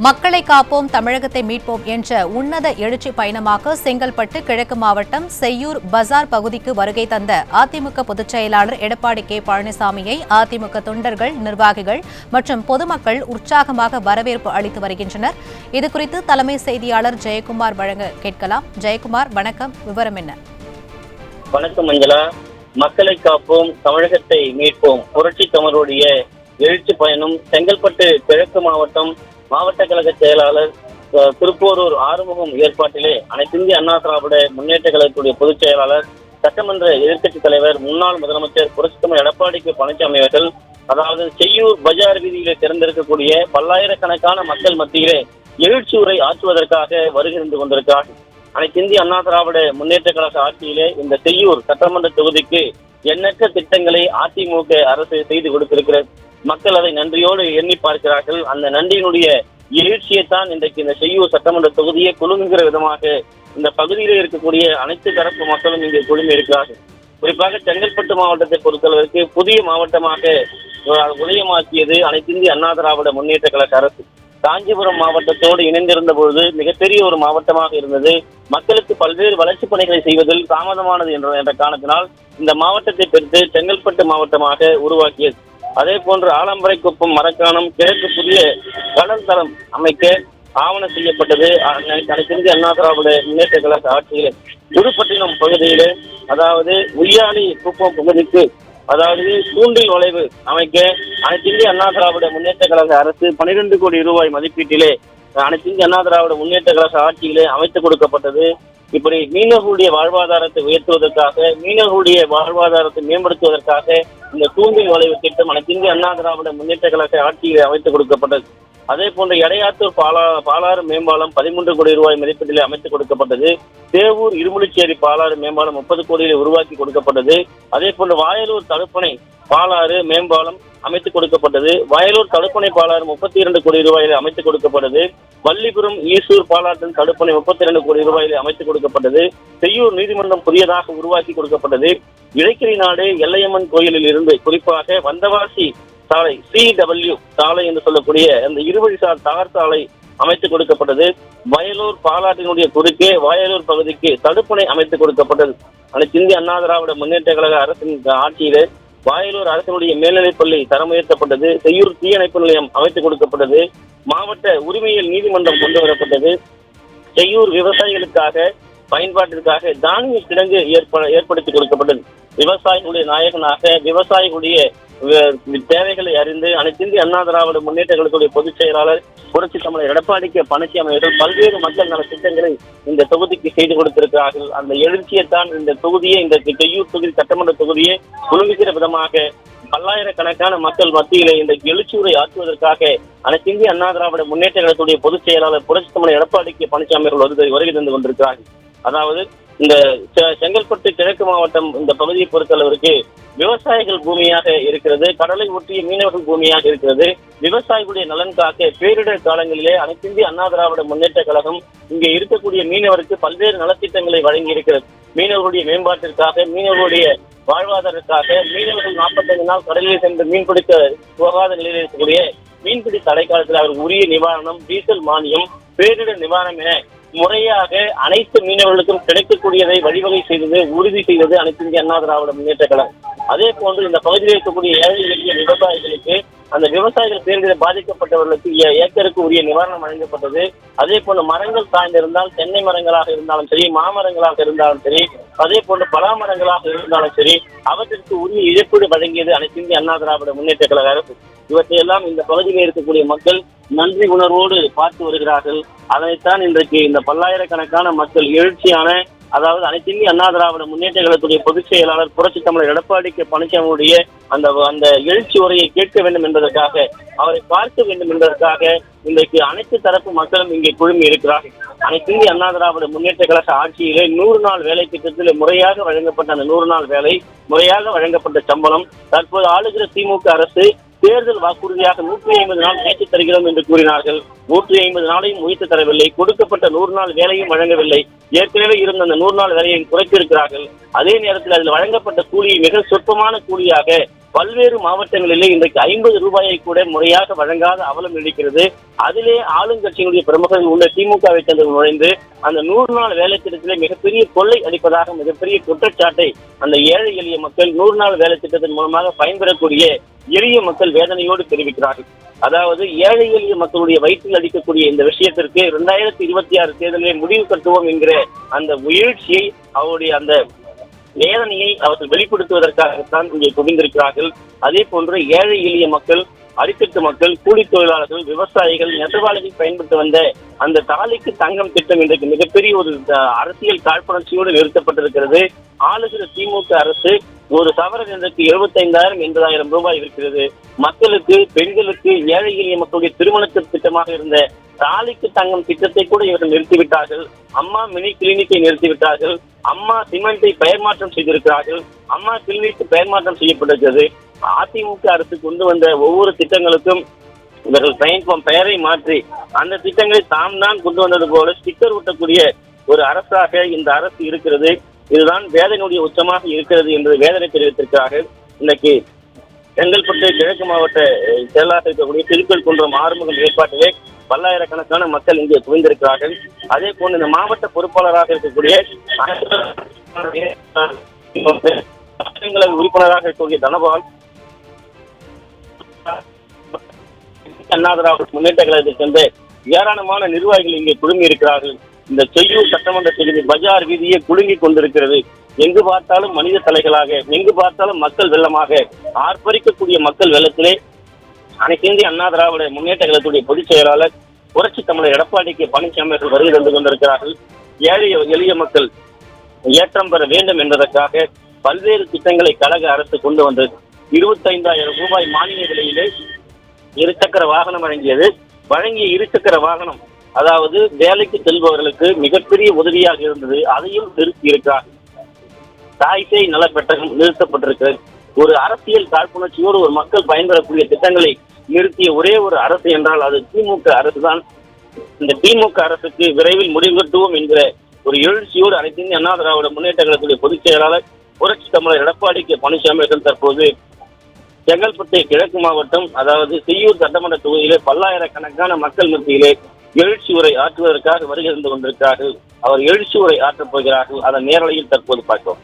மக்களை காப்போம் தமிழகத்தை மீட்போம் என்ற உன்னத எழுச்சி பயணமாக செங்கல்பட்டு கிழக்கு மாவட்டம் செய்யூர் பஜார் பகுதிக்கு வருகை தந்த அதிமுக பொதுச் செயலாளர் எடப்பாடி கே பழனிசாமியை அதிமுக தொண்டர்கள், நிர்வாகிகள் மற்றும் பொதுமக்கள் உற்சாகமாக வரவேற்பு அளித்து வருகின்றனர். இதுகுறித்து தலைமை செய்தியாளர் ஜெயக்குமார் வழங்க கேட்கலாம். ஜெயக்குமார், வணக்கம். விவரம் என்ன? வணக்கம் மஞ்சளா. மக்களை காப்போம் தமிழகத்தை மீட்போம் புரட்சி தமிழருடைய எழுச்சி பயணம் செங்கல்பட்டு கிழக்கு மாவட்டம் மாவட்ட கழக செயலாளர் திருப்போரூர் ஆறுமுகம் ஏற்பாட்டிலே அனைத்து இந்திய அண்ணா திராவிட முன்னேற்ற கழகத்துடைய பொதுச் செயலாளர், சட்டமன்ற எதிர்க்கட்சித் தலைவர், முன்னாள் முதலமைச்சர் புரட்சி தமிழர் எடப்பாடி கே பழனிசாமி அவர்கள், அதாவது செய்யூர் பஜார் வீதியிலே திறந்திருக்கக்கூடிய பல்லாயிரக்கணக்கான மக்கள் மத்தியிலே எழுச்சி உரை ஆற்றுவதற்காக வருகின்ற கொண்டிருக்கிறார். அனைத்து இந்திய அண்ணா திராவிட முன்னேற்ற கழக ஆட்சியிலே இந்த செய்யூர் சட்டமன்ற தொகுதிக்கு எண்ணற்ற திட்டங்களை அதிமுக அரசு செய்து கொடுத்திருக்கிறது. மக்கள் அதை நன்றியோடு எண்ணி பார்க்கிறார்கள். அந்த நன்றியினுடைய எழுச்சியைத்தான் இன்றைக்கு இந்த செய்யூர் சட்டமன்ற தொகுதியை குழுங்குகிற விதமாக இந்த பகுதியில் இருக்கக்கூடிய அனைத்து தரப்பு மக்களும் இங்கே குழுமி இருக்கிறார்கள். குறிப்பாக செங்கல்பட்டு மாவட்டத்தை பொறுத்தளவிற்கு புதிய மாவட்டமாக உதயமாக்கியது அனைத்து இந்திய அண்ணா திராவிட முன்னேற்ற கழக அரசு. காஞ்சிபுரம் மாவட்டத்தோடு இணைந்திருந்த பொழுது மிகப்பெரிய ஒரு மாவட்டமாக இருந்தது. மக்களுக்கு பல்வேறு வளர்ச்சிப் பணிகளை செய்வதில் தாமதமானது என்ற காரணத்தினால் இந்த மாவட்டத்தை பிரித்து செங்கல்பட்டு மாவட்டமாக உருவாக்கியது. அதே போன்று ஆலம்பரைக்குப்பம், மரக்காணம், கிழக்கு புதிய கடல் தளம் அமைக்க ஆவணம் செய்யப்பட்டது அனைத்து இந்திய அண்ணா திராவிட முன்னேற்ற கழக ஆட்சியிலே. புதுப்பட்டினம் பகுதியிலே, அதாவது உய்யாலி குப்பம் பகுதிக்கு அதாவது தூண்டில் வளைவு அமைக்க அனைத்து இந்திய அண்ணா திராவிட முன்னேற்ற கழக அரசு 12 கோடி ரூபாய் மதிப்பீட்டிலே அனைத்து இந்திய அண்ணா திராவிட முன்னேற்ற கழக ஆட்சியிலே அமைத்துக் கொடுக்கப்பட்டது. இப்படி மீனவர்களுடைய வாழ்வாதாரத்தை உயர்த்துவதற்காக, மீனவர்களுடைய வாழ்வாதாரத்தை மேம்படுத்துவதற்காக இந்த தூண்டில் வளைவு திட்டம் அனைத்து இந்திய அண்ணா திராவிட முன்னேற்ற கழக ஆட்சியிலே அமைத்துக் கொடுக்கப்பட்டது. அதே போன்று எடையாத்தூர் பாலாறு மேம்பாலம் 13 கோடி ரூபாய் மதிப்பீட்டிலே அமைத்துக் கொடுக்கப்பட்டது. தேவூர் இருமுலிச்சேரி பாலாறு மேம்பாலம் 30 கோடியிலே உருவாக்கி கொடுக்கப்பட்டது. அதே போன்று வாயலூர் தடுப்பணை பாலாறு மேம்பாலம் அமைத்துக் கொடுக்கப்பட்டது. வயலூர் தடுப்பணை பாலாறு 32 கோடி ரூபாயிலே அமைத்துக் கொடுக்கப்பட்டது. வள்ளிபுரம் ஈசூர் பாலாற்றின் தடுப்பணை 32 கோடி ரூபாயிலே அமைத்துக் கொடுக்கப்பட்டது. செய்யூர் நீதிமன்றம் புதியதாக உருவாக்கி கொடுக்கப்பட்டது. இடைக்கிரி நாடு எல்லையம்மன் கோயிலில் இருந்து குறிப்பாக வந்தவாசி சாலை, CW சாலை என்று சொல்லக்கூடிய அந்த இருவழிசார் தார் சாலை அமைத்துக் கொடுக்கப்பட்டது. வயலூர் பாலாற்றினுடைய குறுக்கே வயலூர் பகுதிக்கு தடுப்பணை அமைத்துக் கொடுக்கப்பட்டது. அனைத்து இந்திய அண்ணா திராவிட முன்னேற்ற கழக அரசின் ஆட்சியிலே வயலூர் அரசினுடைய மேல்நிலைப்பள்ளி தரம் உயர்த்தப்பட்டது. செய்யூர் தீயணைப்பு நிலையம் அமைத்துக் கொடுக்கப்பட்டது. மாவட்ட உரிமையியல் நீதிமன்றம் கொண்டு வரப்பட்டது. செய்யூர் விவசாயிகளுக்காக பயன்பாட்டிற்காக தானிய கிடங்கு ஏற்படுத்தி கொடுக்கப்பட்டது. விவசாயிகளுடைய நாயகனாக விவசாயிகளுடைய தேவைகளை அறிந்து அனைத்து இந்திய அண்ணா திராவிட முன்னேற்ற கழகத்துடைய பொதுச் செயலாளர் புரட்சி தமிழர் எடப்பாடி கே பழனிசாமி அவர்கள் பல்வேறு மக்கள் நல திட்டங்களை இந்த தொகுதிக்கு செய்து கொடுத்திருக்கிறார்கள். அந்த எழுச்சியைத்தான் இந்த தொகுதியை, இந்த செய்யூர் தொகுதி சட்டமன்ற தொகுதியை குழுங்குகிற விதமாக பல்லாயிரக்கணக்கான மக்கள் மத்தியிலே இந்த எழுச்சி உரை ஆற்றுவதற்காக அனைத்து இந்திய அண்ணா திராவிட முன்னேற்ற கழகத்துடைய பொதுச் செயலாளர் புரட்சி தமிழர் எடப்பாடி கே பழனிசாமி அவர்கள் வருகை தந்து கொண்டிருக்கிறார்கள். அதாவது இந்த செங்கல்பட்டு கிழக்கு மாவட்டம் இந்த பகுதியை பொறுத்தளவிற்கு விவசாயிகள் பூமியாக இருக்கிறது. கடலை ஒட்டிய மீனவர்கள் பூமியாக இருக்கிறது. விவசாயிகளுடைய நலன் காக்க பேரிடர் காலங்களிலே அனைத்து இந்திய அண்ணா திராவிட முன்னேற்ற கழகம் இங்கே இருக்கக்கூடிய மீனவருக்கு பல்வேறு நலத்திட்டங்களை வழங்கி இருக்கிறது. மீனவர்களுடைய மேம்பாட்டிற்காக, மீனவர்களுடைய வாழ்வாதாரத்திற்காக, மீனவர்கள் 45 நாள் கடலில் சென்று மீன்பிடிக்க போகாத நிலையில் இருக்கக்கூடிய மீன்பிடி தடை காலத்தில் அவருக்கு உரிய நிவாரணம், டீசல் மானியம், பேரிடர் நிவாரணம் என முறையாக அனைத்து மீனவர்களுக்கும் கிடைக்கக்கூடியதை வழிவகை செய்தது, உறுதி செய்தது அனைத்து இந்திய அண்ணா திராவிட முன்னேற்ற கழகம். அதே போன்று இந்த பகுதியில் இருக்கக்கூடிய ஏழை எளிய விவசாயிகளுக்கு, அந்த விவசாயிகள் பேரிடர் பாதிக்கப்பட்டவர்களுக்கு ஏக்கருக்கு உரிய நிவாரணம் வழங்கப்பட்டது. அதே போன்று மரங்கள் சாய்ந்திருந்தால் தென்னை மரங்களாக இருந்தாலும் சரி, மாமரங்களாக இருந்தாலும் சரி, அதே போன்று பலா மரங்களாக இருந்தாலும் சரி, அவற்றிற்கு உரிய இழப்பீடு வழங்கியது அனைத்து இந்திய அண்ணா திராவிட முன்னேற்ற கழக அரசு. இவற்றையெல்லாம் இந்த பகுதியில் இருக்கக்கூடிய மக்கள் நன்றி உணர்வோடு பார்த்து வருகிறார்கள். அதனைத்தான் இன்றைக்கு இந்த பல்லாயிரக்கணக்கான மக்கள் எழுச்சியான, அதாவது அனைத்து இந்திய அண்ணா திராவிட முன்னேற்ற கழகத்துடைய பொதுச் செயலாளர் புரட்சி தமிழர் எடப்பாடி கே பழனிசாமியுடைய அந்த எழுச்சி உரையை கேட்க வேண்டும் என்பதற்காக, அவரை பார்க்க வேண்டும் என்பதற்காக இன்றைக்கு அனைத்து தரப்பு மக்களும் இங்கே குழுமி இருக்கிறார்கள். அனைத்து இந்திய அண்ணா திராவிட முன்னேற்ற கழக ஆட்சியிலே 100 நாள் வேலை திட்டத்தில் முறையாக வழங்கப்பட்ட அந்த 100 நாள் வேலை, முறையாக வழங்கப்பட்ட சம்பளம், தற்போது ஆளுகிற திமுக அரசு தேர்தல் வாக்குறுதியாக 150 நாள் ஏற்றுத் தருகிறோம் என்று கூறினார்கள். 150 நாளையும் உயர்த்து தரவில்லை. கொடுக்கப்பட்ட 100 நாள் வேலையும் வழங்கவில்லை. ஏற்கனவே இருந்த அந்த 100 நாள் வேலையை குறைத்திருக்கிறார்கள். அதே நேரத்தில் அதில் வழங்கப்பட்ட கூலியை மிக சொற்பமான கூலியாக பல்வேறு மாவட்டங்களிலே இன்றைக்கு 50 ரூபாயை கூட முறையாக வழங்காத அவலம் இருக்கிறது. அதிலே ஆளுங்கட்சியினுடைய பிரமுகர்கள் உள்ள திமுகவை சேர்ந்தவர்கள் நுழைந்து அந்த 100 நாள் வேலை திட்டத்திலே மிகப்பெரிய கொள்ளை அளிப்பதாக மிகப்பெரிய குற்றச்சாட்டை அந்த ஏழை எளிய மக்கள் 100 நாள் வேலை திட்டத்தின் மூலமாக பயன்பெறக்கூடிய எளிய மக்கள் வேதனையோடு தெரிவிக்கிறார்கள். அதாவது ஏழை எளிய மக்களுடைய வயிற்றில் அடிக்கக்கூடிய இந்த விஷயத்திற்கு 2026 தேர்தலில் முடிவு கட்டுவோம் என்கிற அந்த முயற்சியை அவருடைய அந்த வேதனையை அவர்கள் வெளிப்படுத்துவதற்காகத்தான் இங்கே குவிந்திருக்கிறார்கள். அதே போன்று ஏழை எளிய மக்கள், அடித்தட்டு மக்கள், கூலி தொழிலாளர்கள், விவசாயிகள், நெசவாளிகள் பயன்படுத்த வந்த அந்த தாலிக்கு தங்கம் திட்டம் இன்றைக்கு மிகப்பெரிய ஒரு அரசியல் காழ்ப்புணர்ச்சியோடு நிறுத்தப்பட்டிருக்கிறது. ஆளுகிற திமுக அரசு ஒரு சவரன் இன்றைக்கு 75,000 80,000 ரூபாய் இருக்கிறது. மக்களுக்கு, பெண்களுக்கு, ஏழை எளிய மக்களுடைய திருமணத்திற்கு திட்டமாக இருந்த தாலிக்கு தங்கம் திட்டத்தை கூட இவர்கள் நிறுத்திவிட்டார்கள். அம்மா மினி கிளினிக்கை நிறுத்திவிட்டார்கள். அம்மா சிமெண்டை பெயர் மாற்றம் செய்திருக்கிறார்கள். அம்மா கிளினிக் பெயர் மாற்றம் செய்யப்பட்டிருக்கிறது. அதிமுக அரசு கொண்டு வந்த ஒவ்வொரு திட்டங்களுக்கும் இவர்கள் பெயரை மாற்றி அந்த திட்டங்களை தாம் தான் கொண்டு வந்தது போல ஸ்டிக்கர் ஊட்டக்கூடிய ஒரு அரசாக இந்த அரசு இருக்கிறது. இதுதான் வேதனையுடைய உச்சமாக இருக்கிறது என்று வேதனை தெரிவித்திருக்கிறார்கள். இன்னைக்கு செங்கல்பட்டு கிழக்கு மாவட்ட செயலாளர் இருக்கக்கூடிய திருக்கல் குன்றம் ஆறுமுகம் ஏற்பாட்டிலே பல்லாயிரக்கணக்கான மக்கள் இங்கே குவிந்திருக்கிறார்கள். அதே போன்று இந்த மாவட்ட பொறுப்பாளராக இருக்கக்கூடிய உறுப்பினராக இருக்கக்கூடிய தனபால், அண்ணாதிராவிட முன்னேற்ற கழகத்தை சேர்ந்த ஏராளமான நிர்வாகிகள் இங்கே குழுமி இருக்கிறார்கள். இந்த செய்யூர் சட்டமன்ற தொகுதி பஜார் வீதியே குலுங்கி கொண்டிருக்கிறது. எங்கு பார்த்தாலும் மனித தலைகளாக, எங்கு பார்த்தாலும் மக்கள் வெள்ளமாக ஆர்ப்பரிக்கக்கூடிய மக்கள் வெள்ளத்திலே அனைத்து இந்திய அண்ணா திராவிட முன்னேற்ற கழகத்துடைய பொதுச் செயலாளர் புரட்சி தமிழர் எடப்பாடி கே பழனிசாமி அவர்கள் வருகை தந்து கொண்டிருக்கிறார்கள். ஏழை எளிய மக்கள் ஏற்றம் பெற வேண்டும் என்பதற்காக பல்வேறு திட்டங்களை கழக அரசு கொண்டு வந்தது. 25,000 ரூபாய் மானிய விலையிலே இருசக்கர வாகனம் வழங்கிய இருசக்கர வாகனம் அதாவது வேலைக்கு செல்பவர்களுக்கு மிகப்பெரிய உதவியாக இருந்தது. அதையும் நிறுத்தி இருக்கிறார். தாய்சே நலப்பெட்டகம் நிறுத்தப்பட்டிருக்கிறது. ஒரு அரசியல் காழ்ப்புணர்ச்சியோடு ஒரு மக்கள் பயன்பெறக்கூடிய திட்டங்களை நிறுத்திய ஒரே ஒரு அரசு என்றால் அது திமுக அரசு தான். இந்த திமுக அரசுக்கு விரைவில் முடிவு கட்டுவோம் என்கிற ஒரு எழுச்சியோடு அனைத்து இந்திய அண்ணா திராவிட முன்னேற்ற கழகத்துடைய பொதுச் செயலாளர் புரட்சி தமிழர் எடப்பாடி கே பழனிசாமி அவர்கள் தற்போது செங்கல்பட்டு கிழக்கு மாவட்டம் அதாவது செய்யூர் சட்டமன்ற தொகுதியிலே பல்லாயிரக்கணக்கான மக்கள் மத்தியிலே எழுச்சி உரை ஆற்றுவதற்காக வருகை தந்து கொண்டிருக்கிறார்கள். அவர் எழுச்சி உரை ஆற்றப் போகிறார்கள். அதன் நேரலையில் தற்போது பார்க்கிறோம்.